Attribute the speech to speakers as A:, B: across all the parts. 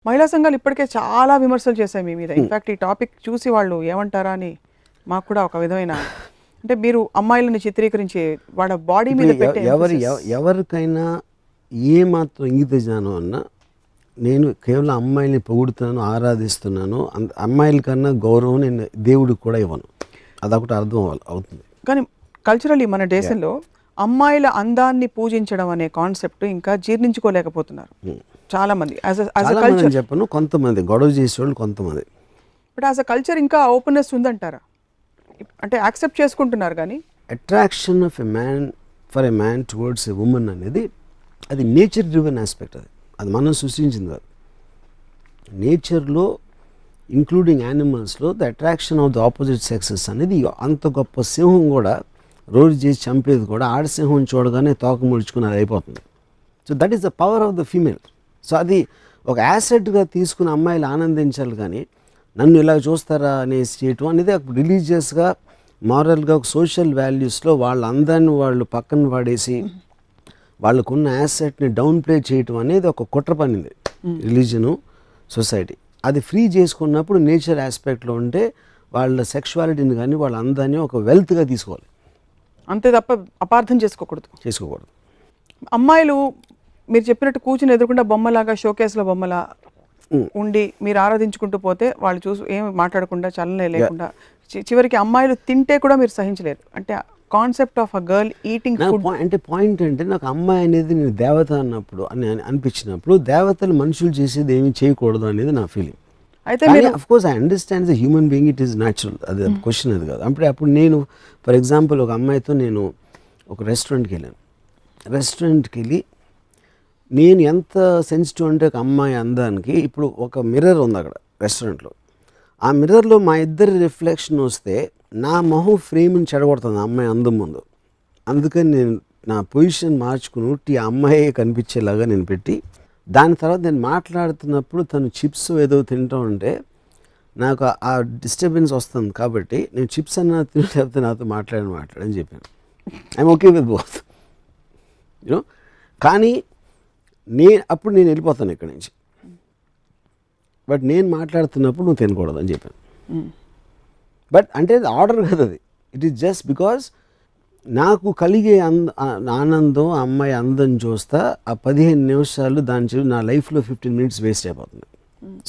A: మహిళా సంఘాలు ఇప్పటికే చాలా విమర్శలు చేశాయి మీ మీద. ఇన్ఫాక్ట్ ఈ టాపిక్ చూసి వాళ్ళు ఏమంటారా అని మాకు కూడా ఒక విధమైన, అంటే మీరు అమ్మాయిలను చిత్రీకరించి వాళ్ళ బాడీ మీద పెట్టే
B: ఎవరికైనా ఏ మాత్రం ఇంగిత జ్ఞానం అన్నా, నేను కేవలం అమ్మాయిల్ని పొగుడుతున్నాను, ఆరాధిస్తున్నాను, అమ్మాయిల కన్నా గౌరవం నేను దేవుడికి కూడా ఇవ్వను, అదొకటి అర్థం అవుతుంది.
A: కానీ కల్చరల్లీ మన దేశంలో అమ్మాయిల అందాన్ని పూజించడం అనే కాన్సెప్ట్ ఇంకా జీర్ణించుకోలేకపోతున్నారు చాలా మంది.
B: చెప్పను, కొంతమంది గొడవ చేసేవాళ్ళు కొంతమంది.
A: బట్ యాజ్ అ కల్చర్ ఇంకా ఓపెన్నెస్ ఉందంటారా? అంటే యాక్సెప్ట్ చేసుకుంటున్నారు కానీ
B: attraction of a man for a man towards a women అనేది అది నేచర్ డ్రివెన్ ఆస్పెక్ట్. అది మనం సృష్టించింది కాదు. నేచర్లో ఇంక్లూడింగ్ యానిమల్స్లో the attraction of the opposite sexes అనేది, అంత గొప్ప సింహం కూడా రోజు చేసి చంపేది కూడా ఆడసింహం చూడగానే తోక ముడుచుకుని అది అయిపోతుంది. So that is the power of the female. So అది ఒక యాసెట్గా తీసుకుని అమ్మాయిలు ఆనందించాలి, కానీ నన్ను ఇలా చూస్తారా అనేసి చేయటం అనేది రిలీజియస్గా, మారల్గా, ఒక సోషల్ వాల్యూస్లో వాళ్ళ అందాన్ని వాళ్ళు పక్కన పడేసి వాళ్ళకున్న యాసెట్ని డౌన్ ప్లే చేయటం అనేది ఒక కుట్ర పనింది రిలీజను, సొసైటీ. అది ఫ్రీ చేసుకున్నప్పుడు నేచర్ ఆస్పెక్ట్లో ఉంటే వాళ్ళ సెక్షువాలిటీని కానీ వాళ్ళ అందాన్ని ఒక వెల్త్గా తీసుకోవాలి,
A: అంతే తప్ప అపార్థం చేసుకోకూడదు. అమ్మాయిలు మీరు చెప్పినట్టు కూర్చుని ఎదురుకుండా బొమ్మలాగా, షోకేస్లో బొమ్మలా ఉండి మీరు ఆరాధించుకుంటూ పోతే వాళ్ళు చూసి ఏమి మాట్లాడకుండా, చలనే లేకుండా, చివరికి అమ్మాయిలు తింటే కూడా మీరు సహించలేరు. అంటే concept of a girl eating food
B: అంటే పాయింట్ అంటే, నాకు అమ్మాయి అనేది నేను దేవత అన్నప్పుడు అని అనిపించినప్పుడు, దేవతలు మనుషులు చేసేది ఏమీ చేయకూడదు అనేది నా ఫీలింగ్. అయితే of course I understand the human being, it is natural, అది క్వశ్చన్ అది కాదు. అప్పుడు నేను ఫర్ ఎగ్జాంపుల్ ఒక అమ్మాయితో నేను ఒక రెస్టారెంట్కి వెళ్ళాను. రెస్టారెంట్కి వెళ్ళి నేను ఎంత సెన్సిటివ్ అంటే, ఒక అమ్మాయి అందానికి, ఇప్పుడు ఒక మిర్రర్ ఉంది అక్కడ రెస్టారెంట్లో, ఆ మిర్రర్లో మా ఇద్దరి రిఫ్లెక్షన్ వస్తే నా మొహం ఫ్రేమ్ని చెడగొడుతుంది ఆ అమ్మాయి అందం ముందు. అందుకని నేను నా పొజిషన్ మార్చుకుని ఆ అమ్మాయి కనిపించేలాగా నేను పెట్టి, దాని తర్వాత నేను మాట్లాడుతున్నప్పుడు తను చిప్స్ ఏదో తింటూ ఉంటే నాకు ఆ డిస్టర్బెన్స్ వస్తుంది, కాబట్టి నేను చిప్స్ అన్నా తింటే నాతో మాట్లాడని చెప్పాను. I'm okay with both you know. కానీ అప్పుడు నేను వెళ్ళిపోతాను ఇక్కడి నుంచి, బట్ నేను మాట్లాడుతున్నప్పుడు నువ్వు తినకూడదు అని చెప్పాను. బట్ అంటే ఆర్డర్ కదా అది, ఇట్ ఈస్ జస్ట్ బికాజ్ నాకు కలిగే ఆనందం, ఆ అమ్మాయి అందం చూస్తా, ఆ 15 నిమిషాలు దాని చెప్పి నా లైఫ్లో 15 మినిట్స్ వేస్ట్ అయిపోతుంది.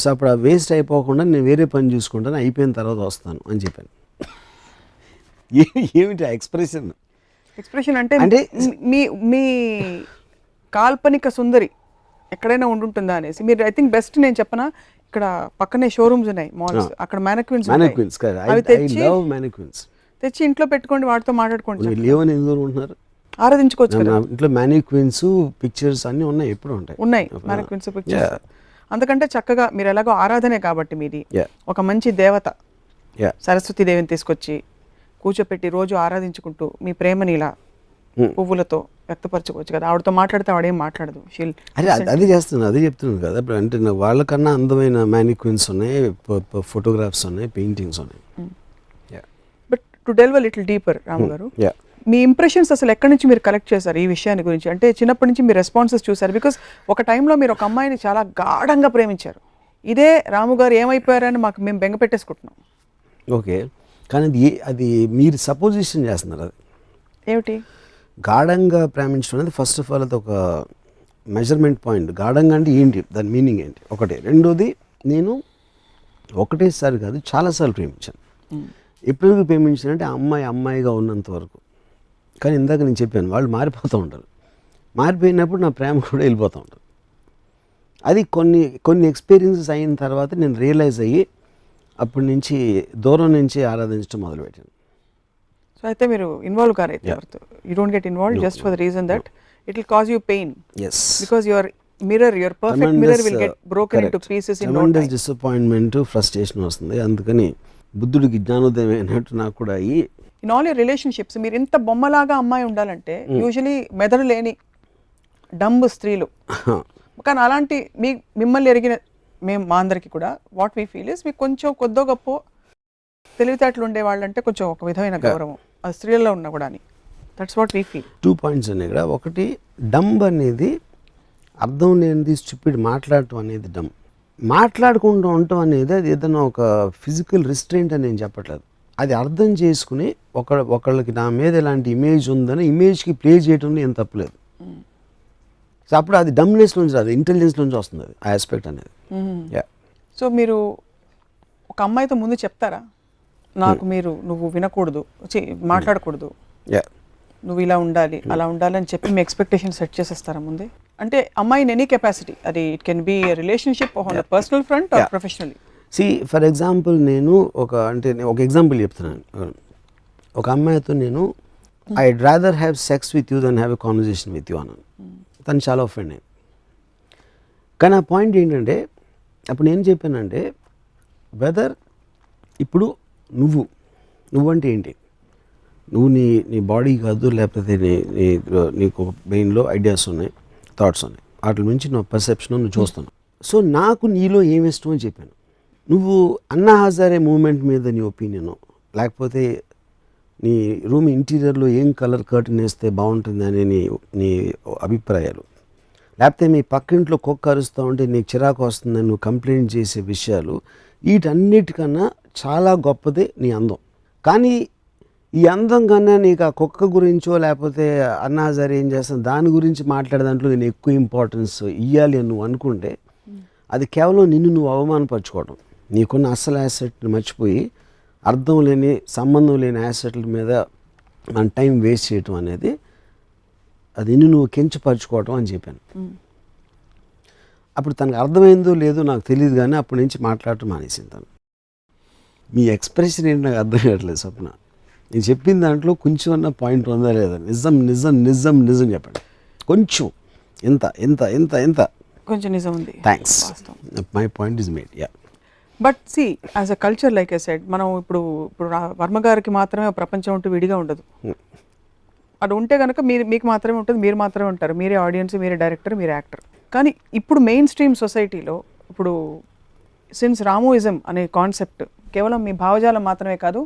B: సో అప్పుడు ఆ వేస్ట్ అయిపోకుండా నేను వేరే పని చూసుకుంటాను, అయిపోయిన తర్వాత వస్తాను అని చెప్పాను. ఏమిటి ఆ ఎక్స్ప్రెషన్
A: అంటే మీ కాల్పనిక సుందరి ఎక్కడైనా ఉంటుందా అనేసి మీరు, ఐ థింక్ బెస్ట్ నేను చెప్పనా, ఇక్కడ పక్కనే షోరూమ్స్ ఉన్నాయి, మాల్స్, అక్కడ మ్యానిక్విన్స్ తెచ్చి ఇంట్లో పెట్టుకోండి, వాటితో మాట్లాడుకోండి. ఆరాధించుకోవచ్చు కదా
B: ఇంట్లో మ్యానిక్విన్స్, పిక్చర్స్ అన్ని ఉన్నాయి, ఎప్పుడు
A: ఉన్నాయి మ్యానిక్విన్స్, పిక్చర్స్. అందుకంటే చక్కగా మీరు ఎలాగో ఆరాధనే కాబట్టి మీది, ఒక మంచి దేవత సరస్వతి దేవిని తీసుకొచ్చి కూర్చోపెట్టి రోజు ఆరాధించుకుంటూ మీ ప్రేమని ఇలా పువ్వులతో వ్యక్తపరచుకోవచ్చు కదా. ఆవిడతో మాట్లాడితే ఆవిడేం మాట్లాడదు.
B: అది చేస్తున్నాను, అదే చెప్తున్నాను కదా. అంటే వాళ్ళకన్నా అందమైన మ్యానిక్విన్స్ ఉన్నాయి, ఫోటోగ్రాఫ్స్ ఉన్నాయి, పెయింటింగ్స్ ఉన్నాయి.
A: But to delve little deeper Ramu garu, మీ ఇంప్రెషన్స్ అసలు ఎక్కడి నుంచి మీరు కలెక్ట్ చేశారు ఈ విషయాన్ని గురించి? అంటే చిన్నప్పటి నుంచి మీ రెస్పాన్సెస్ చూసారు, బికాస్ ఒక టైంలో మీరు ఒక అమ్మాయిని చాలా గాఢంగా ప్రేమించారు. ఇదే రాము గారు ఏమైపోయారని మేము బెంగ పెట్టేసుకుంటున్నాం.
B: ఓకే, కానీ అది మీరు సపోజిషన్ చేస్తున్నారు. అది
A: ఏమిటి
B: గాఢంగా ప్రేమించడం అనేది? ఫస్ట్ ఆఫ్ ఆల్ అది ఒక మెజర్మెంట్ పాయింట్. గాఢంగా అంటే ఏంటి, దాని మీనింగ్ ఏంటి ఒకటి. రెండోది, నేను ఒకటేసారి కాదు చాలాసార్లు ప్రేమించాను. ఎప్పుడు ప్రేమించానంటే అమ్మాయిగా ఉన్నంత వరకు. కానీ ఇందాక నేను చెప్పాను, వాళ్ళు మారిపోతూ ఉంటారు. మారిపోయినప్పుడు నా ప్రేమ కూడా వెళ్ళిపోతూ ఉంటుంది. అది కొన్ని ఎక్స్పీరియన్సెస్ అయిన తర్వాత నేను రియలైజ్ అయ్యి అప్పటి నుంచి దూరం నుంచి ఆరాధించడం మొదలుపెట్టాను.
A: సో అయితే మీరు ఇన్వాల్వ్ కారైతే you don't get involve just for the reason that it will cause you pain.
B: Yes.
A: Because your perfect mirror will get broken into pieces in no time.
B: Disappointment, frustration వస్తుంది. అందుకని బుద్ధుడికి జ్ఞానోదయం అయినట్టు నాకు కూడా అయ్యి,
A: ఇన్ ఆల్ యువర్ రిలేషన్షిప్స్ మీరు ఇంత బొమ్మలాగా అమ్మాయి ఉండాలంటే యూజువలీ మెదడు లేని డంబ్ స్త్రీలు. కానీ అలాంటి మిమ్మల్ని ఎరిగిన మా అందరికీ కూడా వాట్ వీ ఫీల్ ఇస్, మీకు కొంచెం కొద్దో గొప్ప తెలివితేటలు ఉండేవాళ్ళంటే కొంచెం ఒక విధమైన గౌరవం ఆ స్త్రీలలో ఉన్నా కూడా అని. That's what we feel.
B: 2 points ఉన్నాయి ఇక్కడ. ఒకటి, డంబ్ అనేది అర్థం లేనిది, స్టూపిడ్ మాట్లాడటం అనేది డంబ్. మాట్లాడుకుంటూ ఉండటం అనేది అది ఏదైనా ఒక ఫిజికల్ రిస్ట్రెయింట్ అని నేను చెప్పట్లేదు. అది అర్థం చేసుకుని ఒకళ్ళకి నా మీద ఎలాంటి ఇమేజ్ ఉందని ఇమేజ్కి ప్లే చేయడంలో ఏం తప్పలేదు. సో అప్పుడు అది డమ్నెస్ నుంచి రాదు, ఇంటెలిజెన్స్ నుంచి వస్తుంది అది ఆ ఆస్పెక్ట్ అనేది.
A: సో మీరు ఒక అమ్మాయితో ముందు చెప్తారా, నాకు నువ్వు వినకూడదు, మాట్లాడకూడదు, నువ్వు ఇలా ఉండాలి అలా ఉండాలి అని చెప్పి మీ ఎక్స్పెక్టేషన్ సెట్ చేసేస్తారా ముందే? అంటే అమ్మాయిని ఎనీ కెపాసిటీ, అది it can be relationship on personal front or professionally.
B: For example నేను ఒక ఎగ్జాంపుల్ చెప్తున్నాను. ఒక అమ్మాయితో నేను I'd rather have sex with you than have a conversation with you అన్నాను. తను చాలా ఒఫెండ్ అయింది. కానీ ఆ పాయింట్ ఏంటంటే అప్పుడు నేను చెప్పానంటే వెదర్ ఇప్పుడు నువ్వంటే ఏంటి, నువ్వు నీ బాడీ కాదు, లేకపోతే నీకు బ్రెయిన్లో ఐడియాస్ ఉన్నాయి, థాట్స్ ఉన్నాయి, వాటి నుంచి నా పర్సెప్షన్ నువ్వు చూస్తున్నావు. సో నాకు నీలో ఏమి ఇష్టం అని చెప్పాను. నువ్వు అన్నా హజారే మూమెంట్ మీద నీ ఒపీనియను, లేకపోతే నీ రూమ్ ఇంటీరియర్లో ఏం కలర్ కర్టన్ వేస్తే బాగుంటుంది అనే నీ అభిప్రాయాలు, లేకపోతే మీ పక్కింట్లో కుక్క అరుస్తూ ఉంటే నీకు చిరాకు వస్తుందని నువ్వు కంప్లైంట్ చేసే విషయాలు, వీటన్నిటికన్నా చాలా గొప్పదే నీ అందం. కానీ ఈ అందం కన్నా నీకు ఆ కుక్క గురించో లేకపోతే అన్నా హజారే ఏం చేస్తాను దాని గురించి మాట్లాడే దాంట్లో నేను ఎక్కువ ఇంపార్టెన్స్ ఇవ్వాలి అని నువ్వు అనుకుంటే అది కేవలం నిన్ను నువ్వు అవమానపరచుకోవడం. నీకున్న అసలు యాసెట్ని మర్చిపోయి అర్థం లేని సంబంధం లేని యాసెట్ల మీద మన టైం వేస్ట్ చేయటం అనేది అది నువ్వు కించపరచుకోవటం అని చెప్పాను. అప్పుడు తనకు అర్థమైందో లేదో నాకు తెలియదు, కానీ అప్పటి నుంచి మాట్లాడటం మానేసింది తను. మీ ఎక్స్ప్రెషన్ ఏంటి నాకు అర్థం కావట్లేదు స్వప్న. నేను చెప్పిన దాంట్లో కొంచెం అన్న పాయింట్ ఉందా లేదా? నిజం నిజం నిజం నిజం చెప్పండి. కొంచెం ఎంత ఎంత ఎంత ఎంత
A: కొంచెం నిజం ఉంది.
B: Thanks, my point is made. Yeah,
A: but see as a culture like I said, మనం ఇప్పుడు వర్మ గారికి మాత్రమే ప్రపంచం ఉంటూ విడిగా ఉండదు. అది ఉంటే కనుక మీకు మాత్రమే ఉంటుంది, మీరు మాత్రమే ఉంటారు, మీరే ఆడియన్స్, మీరే డైరెక్టర్, మీరే యాక్టర్. కానీ ఇప్పుడు మెయిన్ స్ట్రీమ్ సొసైటీలో ఇప్పుడు సిన్స్ రామోయిజం అనే కాన్సెప్ట్ కేవలం మీ భావజాలం మాత్రమే కాదు,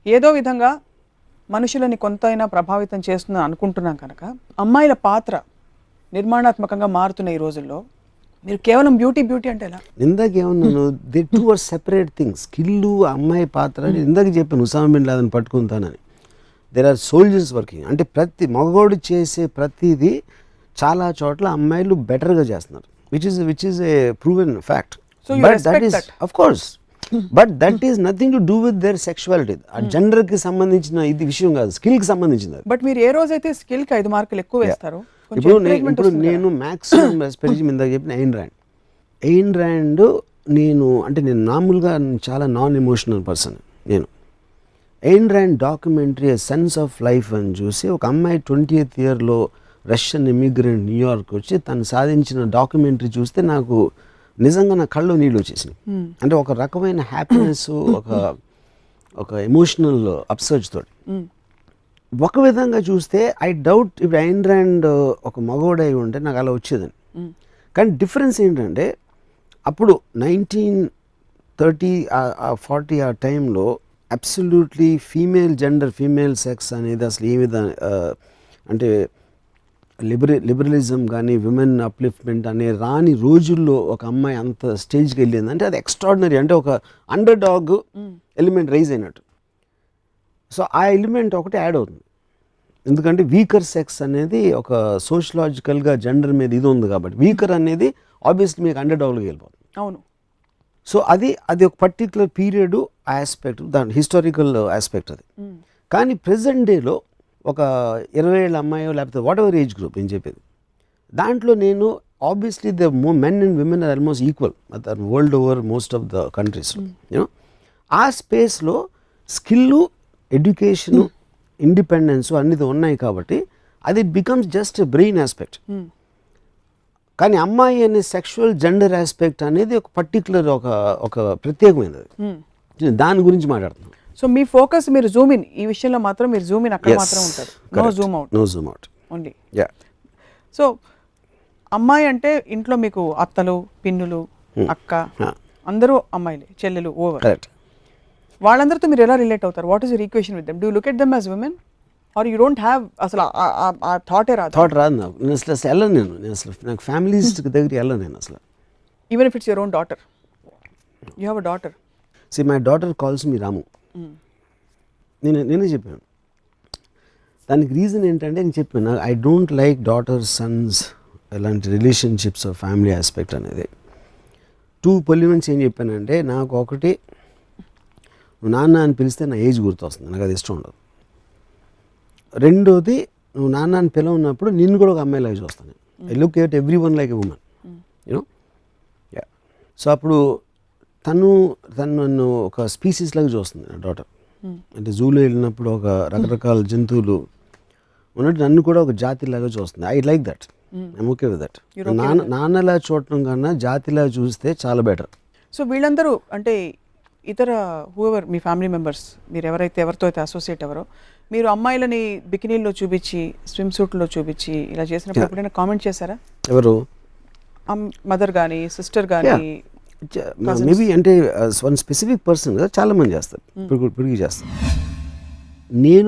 A: ఏదో విధంగా మనుషులని కొంతైనా ప్రభావితం చేస్తుందని అనుకుంటున్నాం కనుక అమ్మాయిల పాత్ర నిర్మాణాత్మకంగా మారుతున్న ఈ రోజుల్లో మీరు కేవలం బ్యూటీ అంటే ఎలా?
B: ఇందాక ఏమన్నాను, they two are separate things. స్కిల్లు అమ్మాయి పాత్ర ఇందాక చెప్పాను, ఉసామా బిన్ లాదెన్ పట్టుకుంటానని. There are soldiers working. అంటే ప్రతి మగవాడు చేసే ప్రతిదీ చాలా చోట్ల అమ్మాయిలు బెటర్గా చేస్తున్నారు, which is a proven fact. But that is of course, but that is nothing to do with their sexuality. ఆ జెండర్కి సంబంధించిన ఇది విషయం కాదు, స్కిల్కి సంబంధించింది.
A: బట్ మీరు ఏ రోజైతే స్కిల్కి 5 మార్కులు ఎక్కువ వేస్తారో,
B: ఇప్పుడు నేను మ్యాక్సిమం రెస్పెక్ట్ ఇందాక చెప్పిన ఎయిన్ ర్యాండ్ నేను మామూలుగా చాలా నాన్ ఎమోషనల్ పర్సన్. నేను Ayn Rand documentary sense of life అని చూసి ఒక అమ్మాయి 20th ఇయర్లో రష్యన్ ఇమిగ్రెంట్ న్యూయార్క్ వచ్చి తను సాధించిన డాక్యుమెంటరీ చూస్తే నాకు నిజంగా నా కళ్ళు నీళ్ళు వచ్చేసినాయి. అంటే ఒక రకమైన హ్యాపీనెస్, ఒక ఎమోషనల్ అప్సర్జ్ తోటి. ఒక విధంగా చూస్తే ఐ డౌట్ ఇప్పుడు ఎయిన్ ర్యాండ్ ఒక మగవాడై ఉంటే నాకు అలా వచ్చేదని. కానీ డిఫరెన్స్ ఏంటంటే అప్పుడు 1930 40 ఆ టైంలో అబ్సల్యూట్లీ ఫీమేల్ సెక్స్ అనేది అసలు ఏ విధంగా అంటే లిబరలిజం కానీ విమెన్ అప్లిఫ్ట్మెంట్ అనే రాని రోజుల్లో ఒక అమ్మాయి అంత స్టేజ్కి వెళ్ళింది అంటే అది ఎక్స్ట్రాడినరీ. అంటే ఒక అండర్ డాగ్ ఎలిమెంట్ రైజ్ అయినట్టు. సో ఆ ఎలిమెంట్ ఒకటి యాడ్ అవుతుంది, ఎందుకంటే వీకర్ సెక్స్ అనేది ఒక సోషలాజికల్గా జెండర్ మీద ఇది ఉంది కాబట్టి వీకర్ అనేది ఆబ్వియస్లీ మీకు అండర్ డాగ్లోకి వెళ్ళిపోతుంది.
A: అవును.
B: సో అది ఒక పర్టిక్యులర్ పీరియడ్ ఆస్పెక్ట్, దాని హిస్టారికల్ ఆస్పెక్ట్ అది. కానీ ప్రెజెంట్ డేలో ఒక 20 ఏళ్ళ అమ్మాయో లేకపోతే వాట్ ఎవర్ ఏజ్ గ్రూప్ నేను చెప్పేది, దాంట్లో నేను obviously the men and women are almost equal world over most of the countries. You know ఆ స్పేస్లో స్కిల్లు, ఎడ్యుకేషను, ఇండిపెండెన్స్ అన్నిది ఉన్నాయి కాబట్టి అది it becomes just brain aspect. కానీ అమ్మాయి అనే సెక్షువల్ జెండర్ ఆస్పెక్ట్ అనేది ఒక పర్టికులర్ ఒక ప్రత్యేకమైనది. దాని గురించి మాట్లాడుతున్నాం.
A: సో మీ ఫోకస్ మీరు జూమ్ ఇన్ ఈ విషయంలో మాత్రం మీరు జూమ్ ఇన్ అక్కడ మాత్రం ఉంటారు, no zoom out only. So అమ్మాయి అంటే ఇంట్లో మీకు అత్తలు, పిన్నులు, అక్క అందరూ అమ్మాయిలే, చెల్లెలు ఓవర్. వాళ్ళందరితో మీరు ఎలా రిలేట్ అవుతారు? What is your equation with them? Do you look at them as women or you don't have అసలు ఆ థాటే రాదు?
B: థాట్ రాదు నాకు. నేను అసలు వెళ్ళను. నేను అసలు నాకు ఫ్యామిలీస్ దగ్గరికి వెళ్ళను నేను అసలు.
A: Even if it's your own daughter? You have a daughter.
B: See my daughter calls me Ramu. నేనే చెప్పాను. దానికి రీజన్ ఏంటంటే నేను చెప్పాను, I don't like daughter sons ఎలాంటి రిలేషన్షిప్స్ ఫ్యామిలీ ఆస్పెక్ట్ అనేది. 2 పొలిమెంట్స్ ఏం చెప్పానంటే, నాకు ఒకటి నువ్వు నాన్న అని పిలిస్తే నా ఏజ్ గుర్తొస్తుంది, నాకు అది ఇష్టం ఉండదు. రెండోది, నువ్వు నాన్న అని పిలవన్నప్పుడు నిన్ను కూడా ఒక అమ్మాయిలాగా చూస్తాను. I look at every one like a women, you know. Yeah. So అప్పుడు తను నన్ను ఒక స్పీసీస్ లాగా చూస్తుంది నా డాటర్. అంటే జూలో వెళ్ళినప్పుడు ఒక రకరకాల జంతువులు ఉన్నట్టు నన్ను కూడా ఒక జాతిలాగా చూస్తుంది. I like that, I'm okay with that. నాన్నలా చూడటం కన్నా జాతిలా చూస్తే చాలా బెటర్.
A: సో వీళ్ళందరూ అంటే ఇతర హూఎవర్ మీ ఫ్యామిలీ మెంబర్స్, మీరు ఎవరితో అయితే అసోసియేట్ ఎవరో, మీరు అమ్మాయిలని బికినీల్లో చూపించి స్విమ్ సూట్లో చూపించి ఇలా చేసినప్పుడు ఎప్పుడైనా కామెంట్ చేశారా?
B: ఎవరు?
A: మదర్ కానీ సిస్టర్ కానీ?
B: మేబీ అంటే వన్ స్పెసిఫిక్ పర్సన్ కదా, చాలా మంది చేస్తారు, ఇప్పటికీ చేస్తారు. నేను